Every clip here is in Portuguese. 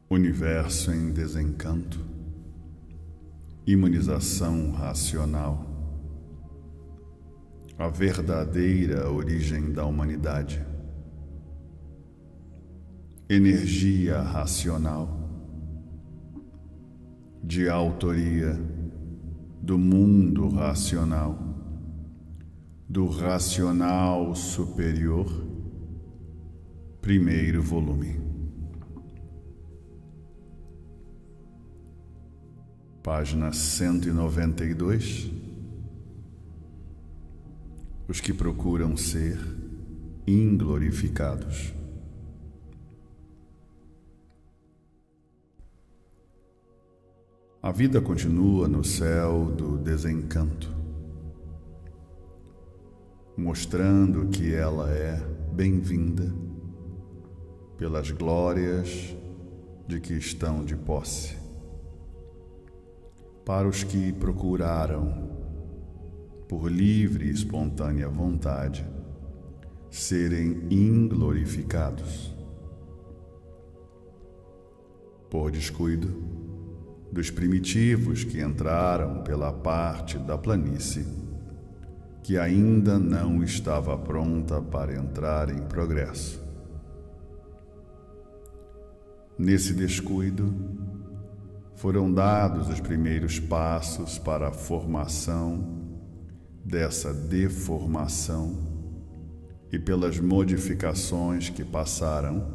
Universo em desencanto, imunização racional, a verdadeira origem da humanidade, energia racional, de autoria do mundo racional, do racional superior, primeiro volume. Página 192. Os que procuram ser inglorificados. A vida continua no céu do desencanto, mostrando que ela é bem-vinda pelas glórias de que estão de posse. Para os que procuraram, por livre e espontânea vontade, serem inglorificados. Por descuido dos primitivos que entraram pela parte da planície, que ainda não estava pronta para entrar em progresso. Nesse descuido, foram dados os primeiros passos para a formação dessa deformação e pelas modificações que passaram,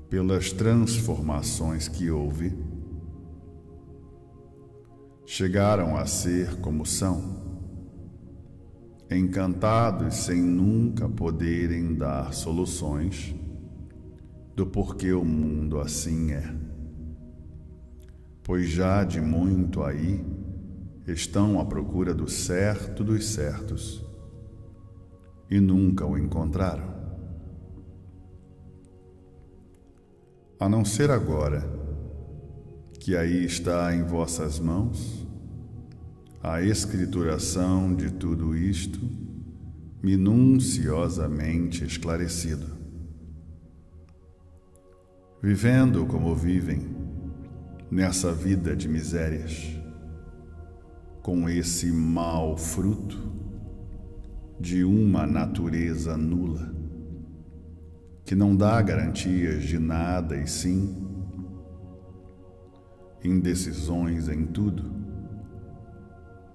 pelas transformações que houve, chegaram a ser como são, encantados sem nunca poderem dar soluções do porquê o mundo assim é. Pois já de muito aí estão à procura do certo dos certos e nunca o encontraram. A não ser agora que aí está em vossas mãos a escrituração de tudo isto minuciosamente esclarecido. Vivendo como vivem, nessa vida de misérias, com esse mau fruto de uma natureza nula, que não dá garantias de nada e sim indecisões em tudo,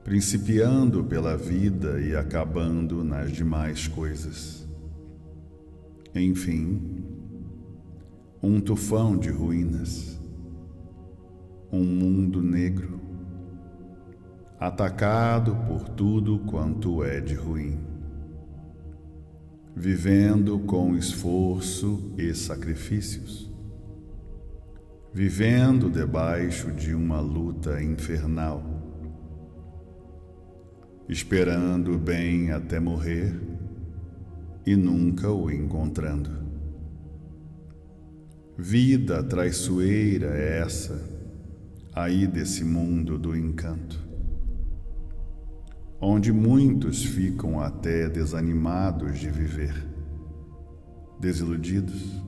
principiando pela vida e acabando nas demais coisas. Enfim, um tufão de ruínas, um mundo negro, atacado por tudo quanto é de ruim, vivendo com esforço e sacrifícios, vivendo debaixo de uma luta infernal, esperando o bem até morrer e nunca o encontrando. Vida traiçoeira é essa, aí desse mundo do encanto, onde muitos ficam até desanimados de viver, desiludidos,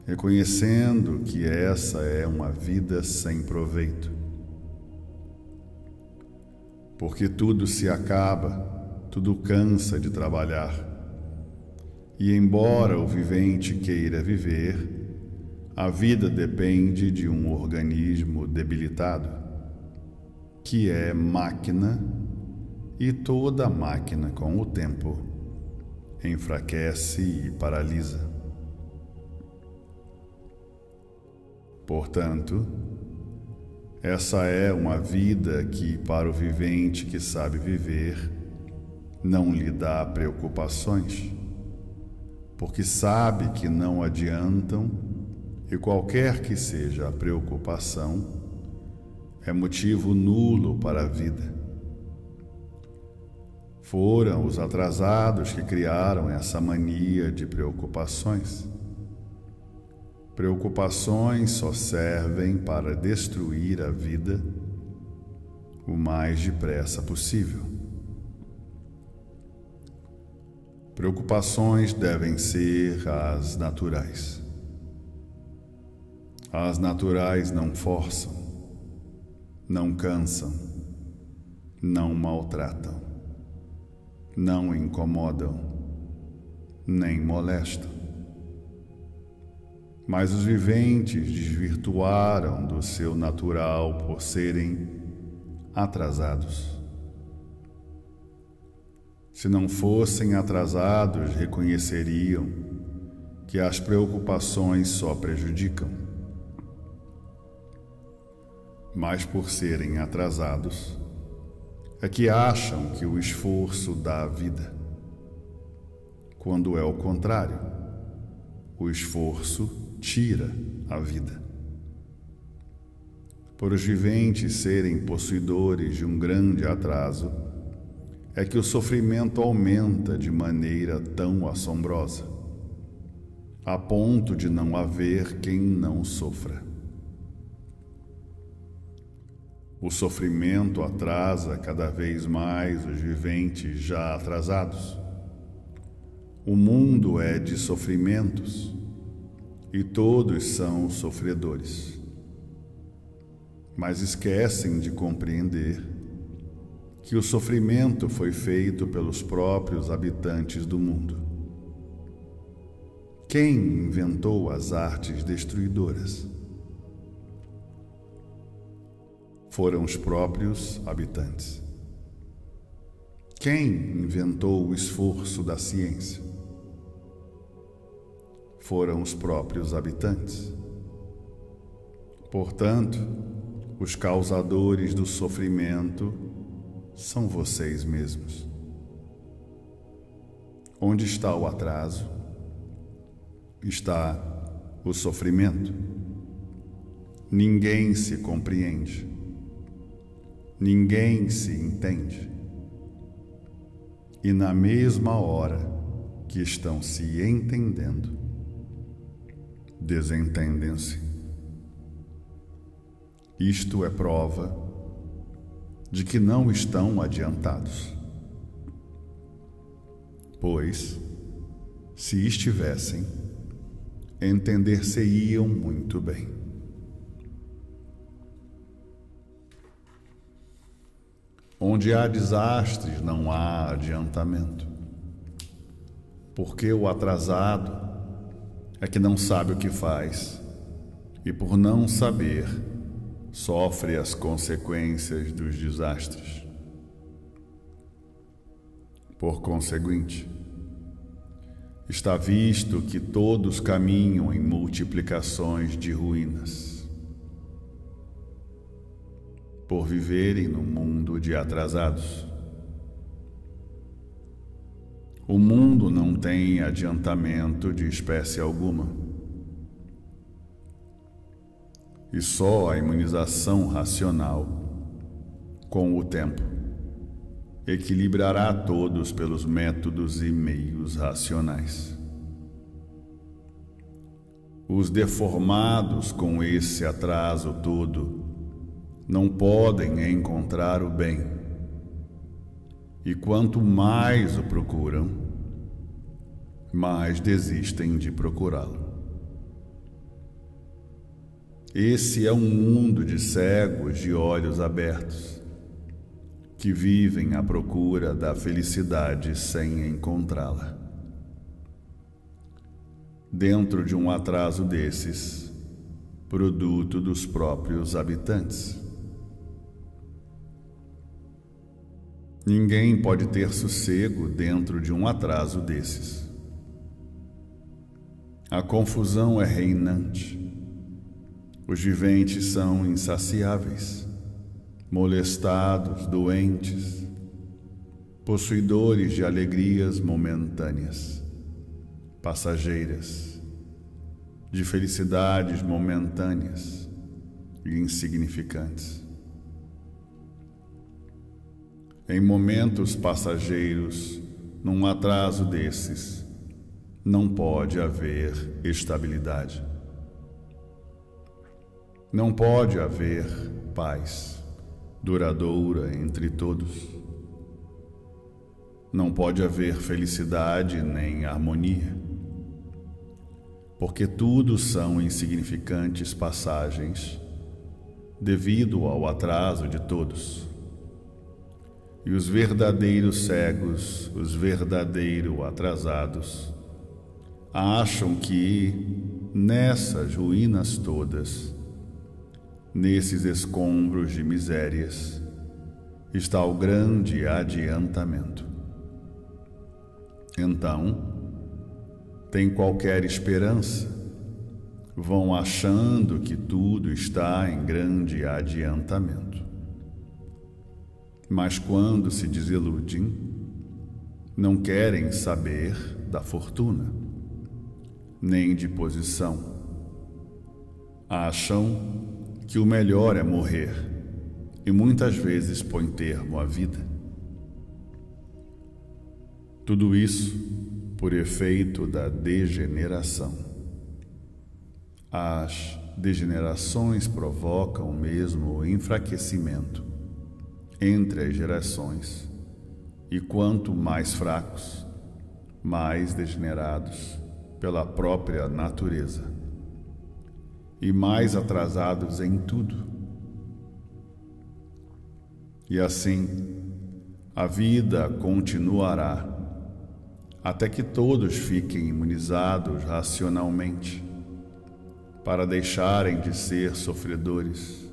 reconhecendo que essa é uma vida sem proveito, porque tudo se acaba, tudo cansa de trabalhar, e embora o vivente queira viver, a vida depende de um organismo debilitado, que é máquina, e toda máquina, com o tempo, enfraquece e paralisa. Portanto, essa é uma vida que, para o vivente que sabe viver, não lhe dá preocupações, porque sabe que não adiantam. E qualquer que seja a preocupação, é motivo nulo para a vida. Foram os atrasados que criaram essa mania de preocupações. Preocupações só servem para destruir a vida o mais depressa possível. Preocupações devem ser as naturais. As naturais não forçam, não cansam, não maltratam, não incomodam, nem molestam. Mas os viventes desvirtuaram do seu natural por serem atrasados. Se não fossem atrasados, reconheceriam que as preocupações só prejudicam. Mas por serem atrasados, é que acham que o esforço dá vida, quando é o contrário. O esforço tira a vida. Por os viventes serem possuidores de um grande atraso, é que o sofrimento aumenta de maneira tão assombrosa, a ponto de não haver quem não sofra. O sofrimento atrasa cada vez mais os viventes já atrasados. O mundo é de sofrimentos e todos são sofredores. Mas esquecem de compreender que o sofrimento foi feito pelos próprios habitantes do mundo. Quem inventou as artes destruidoras? Foram os próprios habitantes. Quem inventou o esforço da ciência? Foram os próprios habitantes. Portanto, os causadores do sofrimento são vocês mesmos. Onde está o atraso, está o sofrimento. Ninguém se compreende. Ninguém se entende. E na mesma hora que estão se entendendo, desentendem-se. Isto é prova de que não estão adiantados. Pois, se estivessem, entender-se-iam muito bem. Onde há desastres, não há adiantamento. Porque o atrasado é que não sabe o que faz e, por não saber, sofre as consequências dos desastres. Por conseguinte, está visto que todos caminham em multiplicações de ruínas. Por viverem num mundo de atrasados. O mundo não tem adiantamento de espécie alguma. E só a imunização racional, com o tempo, equilibrará todos pelos métodos e meios racionais. Os deformados com esse atraso todo não podem encontrar o bem. E quanto mais o procuram, mais desistem de procurá-lo. Esse é um mundo de cegos de olhos abertos, que vivem à procura da felicidade sem encontrá-la. Dentro de um atraso desses, produto dos próprios habitantes. Ninguém pode ter sossego dentro de um atraso desses. A confusão é reinante. Os viventes são insaciáveis, molestados, doentes, possuidores de alegrias momentâneas, passageiras, de felicidades momentâneas e insignificantes. Em momentos passageiros, num atraso desses, não pode haver estabilidade. Não pode haver paz duradoura entre todos. Não pode haver felicidade nem harmonia. porque tudo são insignificantes passagens devido ao atraso de todos. E os verdadeiros cegos, os verdadeiros atrasados, acham que nessas ruínas todas, nesses escombros de misérias, está o grande adiantamento. Então, tem qualquer esperança, vão achando que tudo está em grande adiantamento. Mas quando se desiludem, não querem saber da fortuna, nem de posição. Acham que o melhor é morrer e muitas vezes põem termo à vida. Tudo isso por efeito da degeneração. As degenerações provocam mesmo o enfraquecimento entre as gerações, e quanto mais fracos, mais degenerados pela própria natureza, e mais atrasados em tudo. E assim, a vida continuará até que todos fiquem imunizados racionalmente, para deixarem de ser sofredores,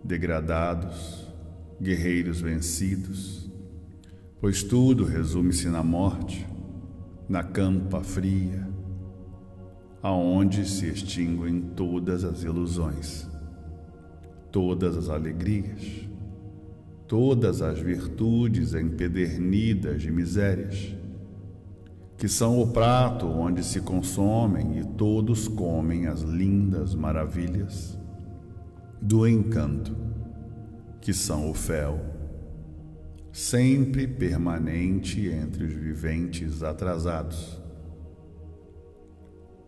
degradados, guerreiros vencidos, pois tudo resume-se na morte, na campa fria, aonde se extinguem todas as ilusões, todas as alegrias, todas as virtudes empedernidas de misérias, que são o prato onde se consomem e todos comem as lindas maravilhas do encanto, que são o fel, sempre permanente entre os viventes atrasados.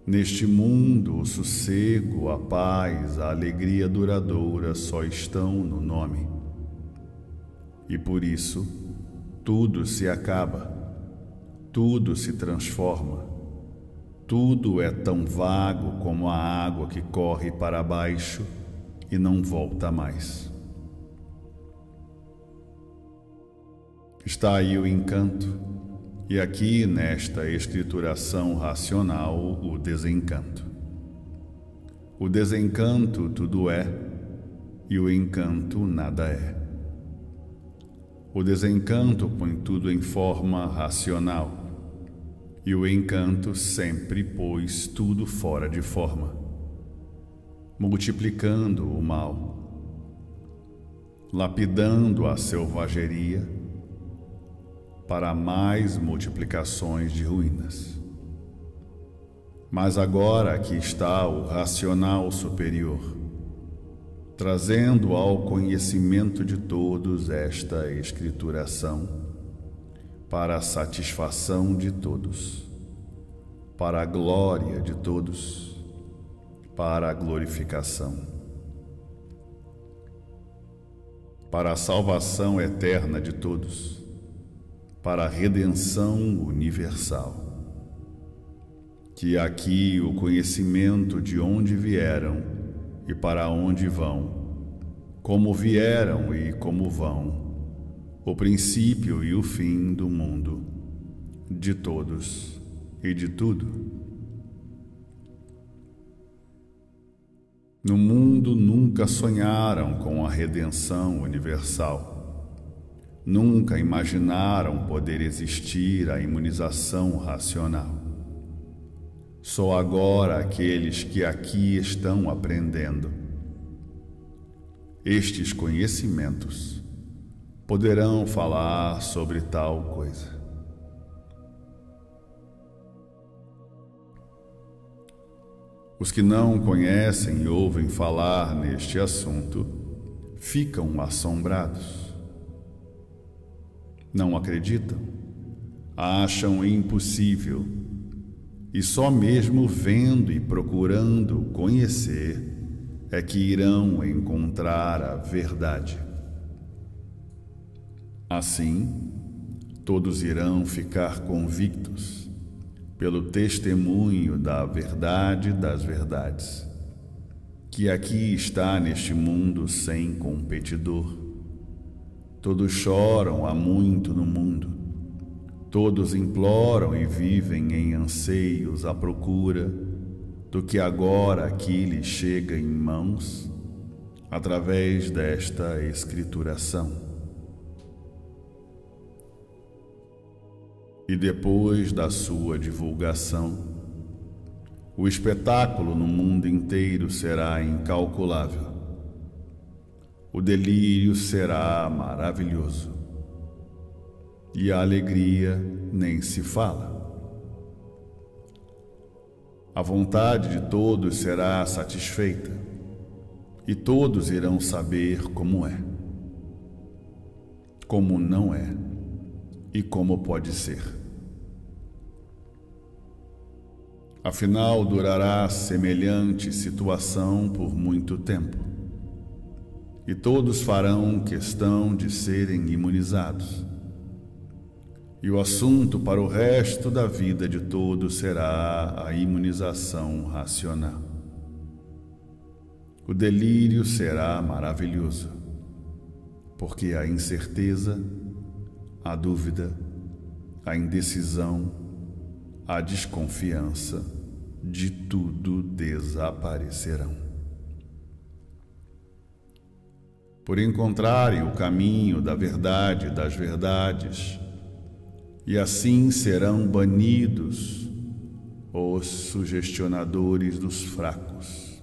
Neste mundo, o sossego, a paz, a alegria duradoura só estão no nome. E por isso, tudo se acaba, tudo se transforma, tudo é tão vago como a água que corre para baixo e não volta mais. Está aí o encanto, e aqui nesta escrituração racional o desencanto. O desencanto tudo é, e o encanto nada é. O desencanto põe tudo em forma racional, e o encanto sempre pôs tudo fora de forma, multiplicando o mal, lapidando a selvageria para mais multiplicações de ruínas. Mas agora aqui está o racional superior, trazendo ao conhecimento de todos esta escrituração, para a satisfação de todos, para a glória de todos, para a glorificação, para a salvação eterna de todos, para a redenção universal. Que aqui o conhecimento de onde vieram e para onde vão, como vieram e como vão, o princípio e o fim do mundo, de todos e de tudo. No mundo nunca sonharam com a redenção universal. Nunca imaginaram poder existir a imunização racional. Só agora aqueles que aqui estão aprendendo estes conhecimentos poderão falar sobre tal coisa. Os que não conhecem e ouvem falar neste assunto ficam assombrados. Não acreditam, acham impossível, e só mesmo vendo e procurando conhecer é que irão encontrar a verdade. Assim, todos irão ficar convictos pelo testemunho da verdade das verdades, que aqui está neste mundo sem competidor. Todos choram há muito no mundo, todos imploram e vivem em anseios à procura do que agora aqui lhes chega em mãos através desta escrituração. E depois da sua divulgação, o espetáculo no mundo inteiro será incalculável. O delírio será maravilhoso. E a alegria nem se fala. A vontade de todos será satisfeita, e todos irão saber como é, como não é e como pode ser. Afinal, durará semelhante situação por muito tempo, e todos farão questão de serem imunizados. E o assunto para o resto da vida de todos será a imunização racional. O delírio será maravilhoso, porque a incerteza, a dúvida, a indecisão, a desconfiança de tudo desaparecerão. Por encontrarem o caminho da verdade das verdades, e assim serão banidos os sugestionadores dos fracos,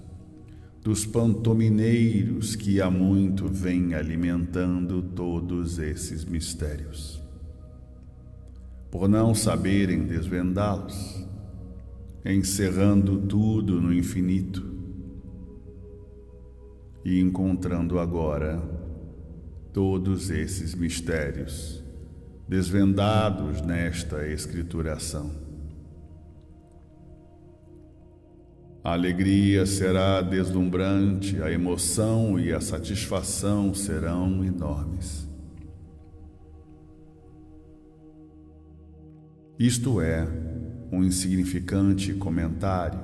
dos pantomineiros que há muito vêm alimentando todos esses mistérios. Por não saberem desvendá-los, encerrando tudo no infinito e encontrando agora todos esses mistérios desvendados nesta escrituração. A alegria será deslumbrante, a emoção e a satisfação serão enormes. Isto é um insignificante comentário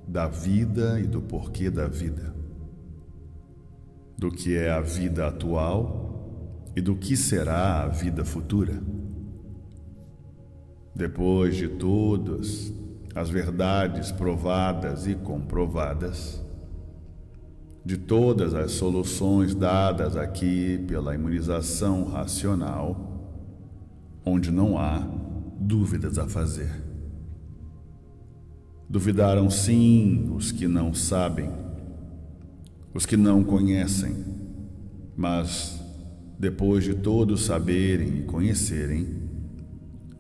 da vida e do porquê da vida, do que é a vida atual e do que será a vida futura. Depois de todas as verdades provadas e comprovadas, de todas as soluções dadas aqui pela imunização racional, onde não há dúvidas a fazer. Duvidaram sim os que não sabem, os que não conhecem, mas depois de todos saberem e conhecerem,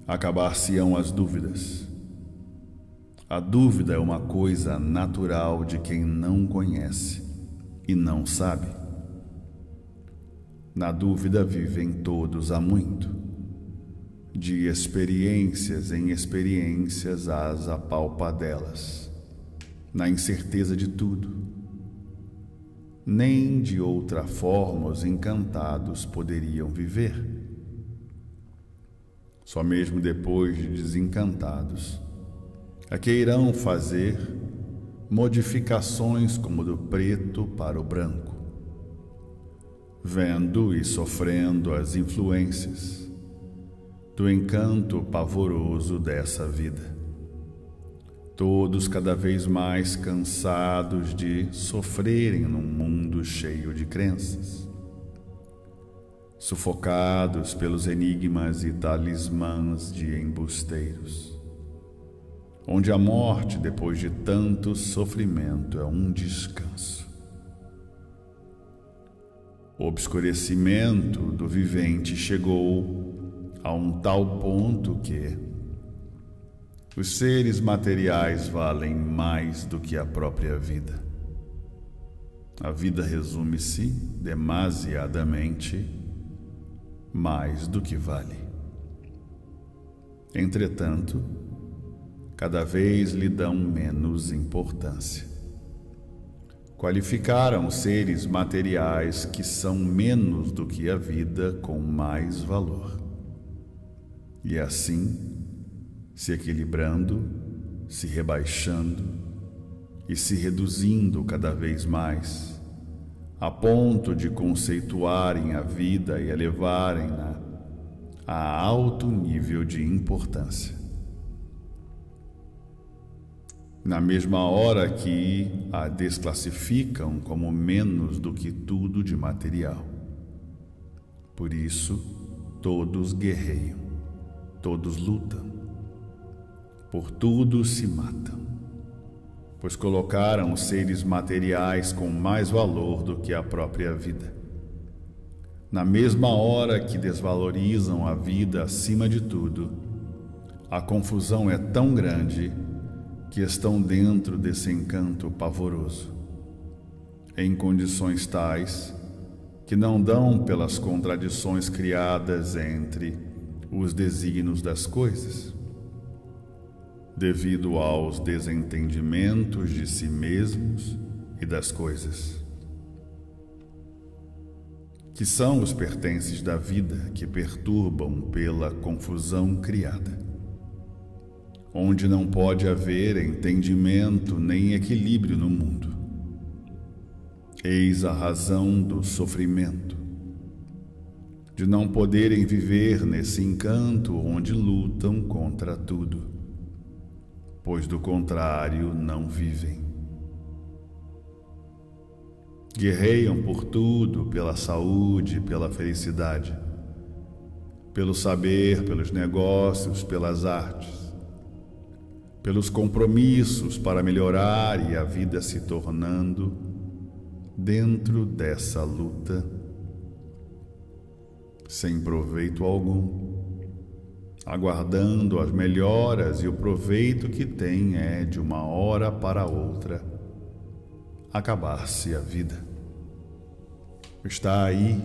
acabar-se-ão as dúvidas. A dúvida é uma coisa natural de quem não conhece e não sabe. Na dúvida vivem todos há muito. De experiências em experiências as apalpadelas, na incerteza de tudo. Nem de outra forma os encantados poderiam viver. Só mesmo depois de desencantados é que irão fazer modificações como do preto para o branco, vendo e sofrendo as influências do encanto pavoroso dessa vida. Todos cada vez mais cansados de sofrerem num mundo cheio de crenças, sufocados pelos enigmas e talismãs de embusteiros, onde a morte, depois de tanto sofrimento, é um descanso. O obscurecimento do vivente chegou a um tal ponto que os seres materiais valem mais do que a própria vida. A vida resume-se demasiadamente mais do que vale. Entretanto, cada vez lhe dão menos importância. Qualificaram seres materiais que são menos do que a vida com mais valor. E assim, se equilibrando, se rebaixando e se reduzindo cada vez mais, a ponto de conceituarem a vida e elevarem-na a alto nível de importância. Na mesma hora que a desclassificam como menos do que tudo de material. Por isso, todos guerreiam, todos lutam, por tudo se matam, pois colocaram os seres materiais com mais valor do que a própria vida. Na mesma hora que desvalorizam a vida acima de tudo, a confusão é tão grande que estão dentro desse encanto pavoroso, em condições tais que não dão pelas contradições criadas entre os desígnios das coisas, devido aos desentendimentos de si mesmos e das coisas, que são os pertences da vida que perturbam pela confusão criada, onde não pode haver entendimento nem equilíbrio no mundo. Eis a razão do sofrimento, de não poderem viver nesse encanto onde lutam contra tudo, pois do contrário não vivem. Guerreiam por tudo, pela saúde, pela felicidade, pelo saber, pelos negócios, pelas artes, pelos compromissos para melhorar e a vida se tornando, dentro dessa luta, sem proveito algum, aguardando as melhoras, e o proveito que tem é, de uma hora para outra, acabar-se a vida. Está aí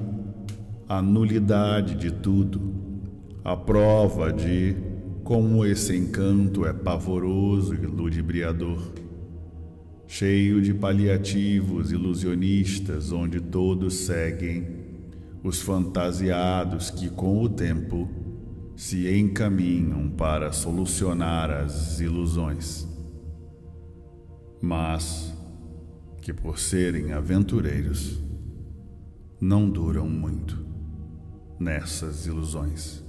a nulidade de tudo, a prova de como esse encanto é pavoroso e ludibriador, cheio de paliativos ilusionistas, onde todos seguem os fantasiados que, com o tempo, se encaminham para solucionar as ilusões, mas que, por serem aventureiros, não duram muito nessas ilusões.